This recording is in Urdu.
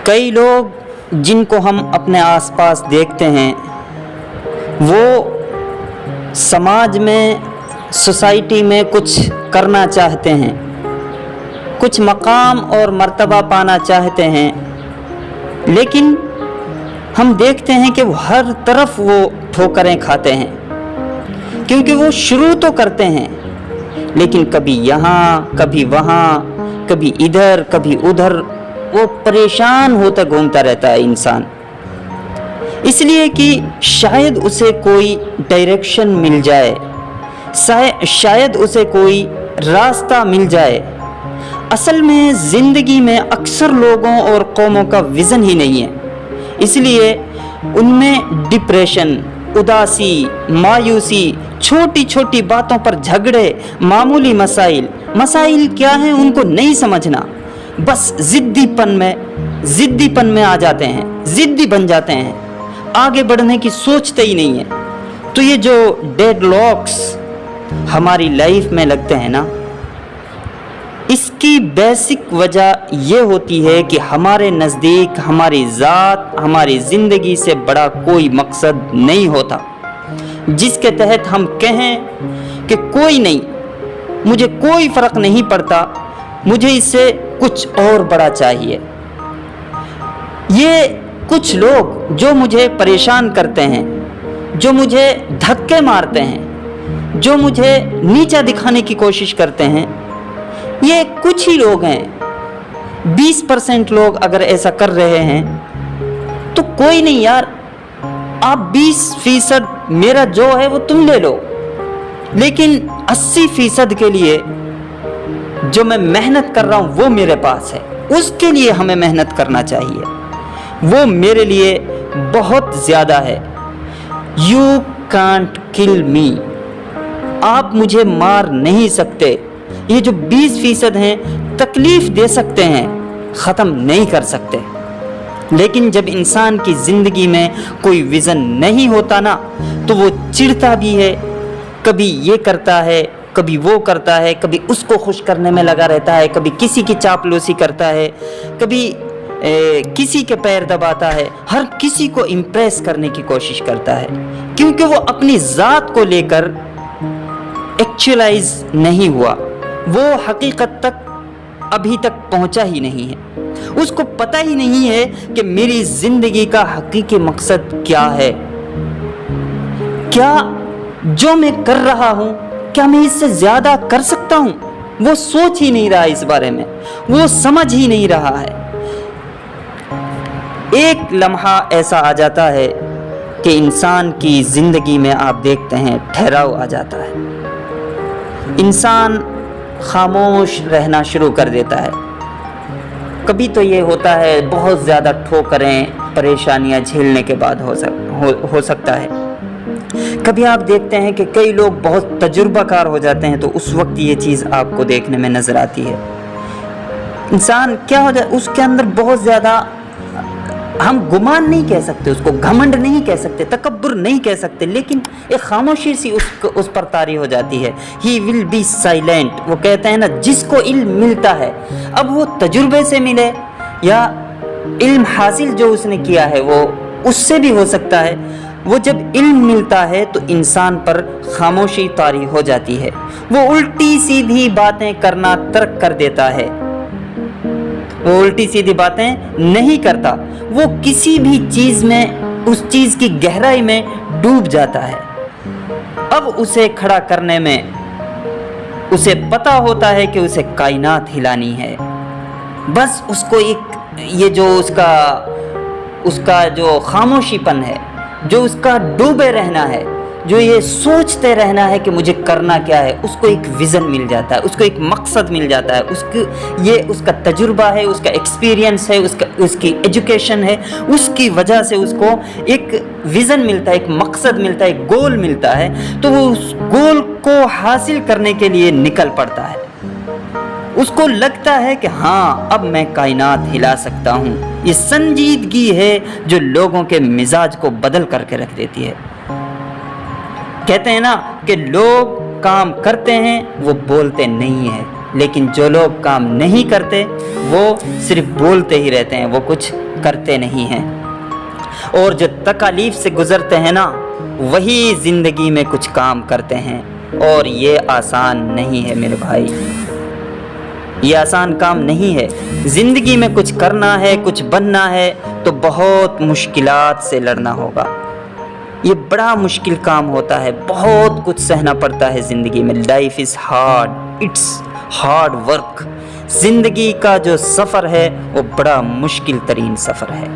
کئی لوگ جن کو ہم اپنے آس پاس دیکھتے ہیں وہ سماج میں، سوسائٹی میں کچھ کرنا چاہتے ہیں، کچھ مقام اور مرتبہ پانا چاہتے ہیں، لیکن ہم دیکھتے ہیں کہ وہ ہر طرف وہ ٹھوکریں کھاتے ہیں، کیونکہ وہ شروع تو کرتے ہیں لیکن کبھی یہاں کبھی وہاں، کبھی ادھر کبھی ادھر، وہ پریشان ہوتا گھومتا رہتا ہے انسان، اس لیے کہ شاید اسے کوئی ڈائریکشن مل جائے، شاید اسے کوئی راستہ مل جائے۔ اصل میں زندگی میں اکثر لوگوں اور قوموں کا ویژن ہی نہیں ہے، اس لیے ان میں ڈپریشن، اداسی، مایوسی، چھوٹی چھوٹی باتوں پر جھگڑے، معمولی مسائل کیا ہیں ان کو نہیں سمجھنا، بس ضدی پن میں آ جاتے ہیں، ضدی بن جاتے ہیں، آگے بڑھنے کی سوچتے ہی نہیں ہیں۔ تو یہ جو ڈیڈ لاکس ہماری لائف میں لگتے ہیں نا، اس کی بیسک وجہ یہ ہوتی ہے کہ ہمارے نزدیک ہماری ذات، ہماری زندگی سے بڑا کوئی مقصد نہیں ہوتا، جس کے تحت ہم کہیں کہ کوئی نہیں، مجھے کوئی فرق نہیں پڑتا، مجھے اس سے کچھ اور بڑا چاہیے۔ یہ کچھ لوگ جو مجھے پریشان کرتے ہیں، جو مجھے دھکے مارتے ہیں، جو مجھے نیچا دکھانے کی کوشش کرتے ہیں، یہ کچھ ہی لوگ ہیں۔ 20% لوگ اگر ایسا کر رہے ہیں تو کوئی نہیں یار، آپ 20% میرا جو ہے وہ تم لے لو، لیکن 80% کے لیے جو میں محنت کر رہا ہوں وہ میرے پاس ہے، اس کے لیے ہمیں محنت کرنا چاہیے، وہ میرے لیے بہت زیادہ ہے۔ You can't kill me، آپ مجھے مار نہیں سکتے۔ یہ جو 20% ہیں تکلیف دے سکتے ہیں، ختم نہیں کر سکتے، لیکن جب انسان کی زندگی میں کوئی ویژن نہیں ہوتا نا تو وہ چڑھتا بھی ہے، کبھی یہ کرتا ہے کبھی وہ کرتا ہے، کبھی اس کو خوش کرنے میں لگا رہتا ہے، کبھی کسی کی چاپلوسی کرتا ہے، کبھی کسی کے پیر دباتا ہے، ہر کسی کو امپریس کرنے کی کوشش کرتا ہے، کیونکہ وہ اپنی ذات کو لے کر ایکچولائز نہیں ہوا، وہ حقیقت تک ابھی تک پہنچا ہی نہیں ہے، اس کو پتہ ہی نہیں ہے کہ میری زندگی کا حقیقی مقصد کیا ہے، کیا جو میں کر رہا ہوں کیا میں اس سے زیادہ کر سکتا ہوں؟ وہ سوچ ہی نہیں رہا اس بارے میں، وہ سمجھ ہی نہیں رہا ہے۔ ایک لمحہ ایسا آ جاتا ہے کہ انسان کی زندگی میں آپ دیکھتے ہیں ٹھہراؤ آ جاتا ہے، انسان خاموش رہنا شروع کر دیتا ہے۔ کبھی تو یہ ہوتا ہے بہت زیادہ ٹھوکریں، پریشانیاں جھیلنے کے بعد ہو سکتا ہے۔ کبھی آپ دیکھتے ہیں کہ کئی لوگ بہت تجربہ کار ہو جاتے ہیں، تو اس وقت یہ چیز آپ کو دیکھنے میں نظر آتی ہے۔ انسان کیا ہو جائے، اس کے اندر بہت زیادہ، ہم گمان نہیں کہہ سکتے اس کو، گھمنڈ نہیں کہہ سکتے، تکبر نہیں کہہ سکتے، لیکن ایک خاموشی سی اس پر طاری ہو جاتی ہے۔ ہی ول بی سائلنٹ، وہ کہتے ہیں نا جس کو علم ملتا ہے، اب وہ تجربے سے ملے یا علم حاصل جو اس نے کیا ہے وہ اس سے بھی ہو سکتا ہے، وہ جب علم ملتا ہے تو انسان پر خاموشی طاری ہو جاتی ہے، وہ الٹی سیدھی باتیں کرنا ترک کر دیتا ہے، وہ الٹی سیدھی باتیں نہیں کرتا، وہ کسی بھی چیز میں اس چیز کی گہرائی میں ڈوب جاتا ہے۔ اب اسے کھڑا کرنے میں اسے پتا ہوتا ہے کہ اسے کائنات ہلانی ہے، بس اس کو ایک یہ جو اس کا جو خاموشی پن ہے، جو اس کا ڈوبے رہنا ہے، جو یہ سوچتے رہنا ہے کہ مجھے کرنا کیا ہے، اس کو ایک ویژن مل جاتا ہے، اس کو ایک مقصد مل جاتا ہے، اس کا تجربہ ہے، اس کا ایکسپیرینس ہے، اس کی ایجوکیشن ہے، اس کی وجہ سے اس کو ایک ویژن ملتا ہے، ایک مقصد ملتا ہے، ایک گول ملتا ہے، تو وہ اس گول کو حاصل کرنے کے لیے نکل پڑتا ہے۔ اس کو لگتا ہے کہ ہاں اب میں کائنات ہلا سکتا ہوں۔ یہ سنجیدگی ہے جو لوگوں کے مزاج کو بدل کر کے رکھ دیتی ہے۔ کہتے ہیں نا کہ لوگ کام کرتے ہیں وہ بولتے نہیں ہیں، لیکن جو لوگ کام نہیں کرتے وہ صرف بولتے ہی رہتے ہیں، وہ کچھ کرتے نہیں ہیں۔ اور جو تکالیف سے گزرتے ہیں نا، وہی زندگی میں کچھ کام کرتے ہیں، اور یہ آسان نہیں ہے میرے بھائی، یہ آسان کام نہیں ہے۔ زندگی میں کچھ کرنا ہے، کچھ بننا ہے تو بہت مشکلات سے لڑنا ہوگا۔ یہ بڑا مشکل کام ہوتا ہے، بہت کچھ سہنا پڑتا ہے زندگی میں۔ Life is hard, it's hard work. زندگی کا جو سفر ہے وہ بڑا مشکل ترین سفر ہے۔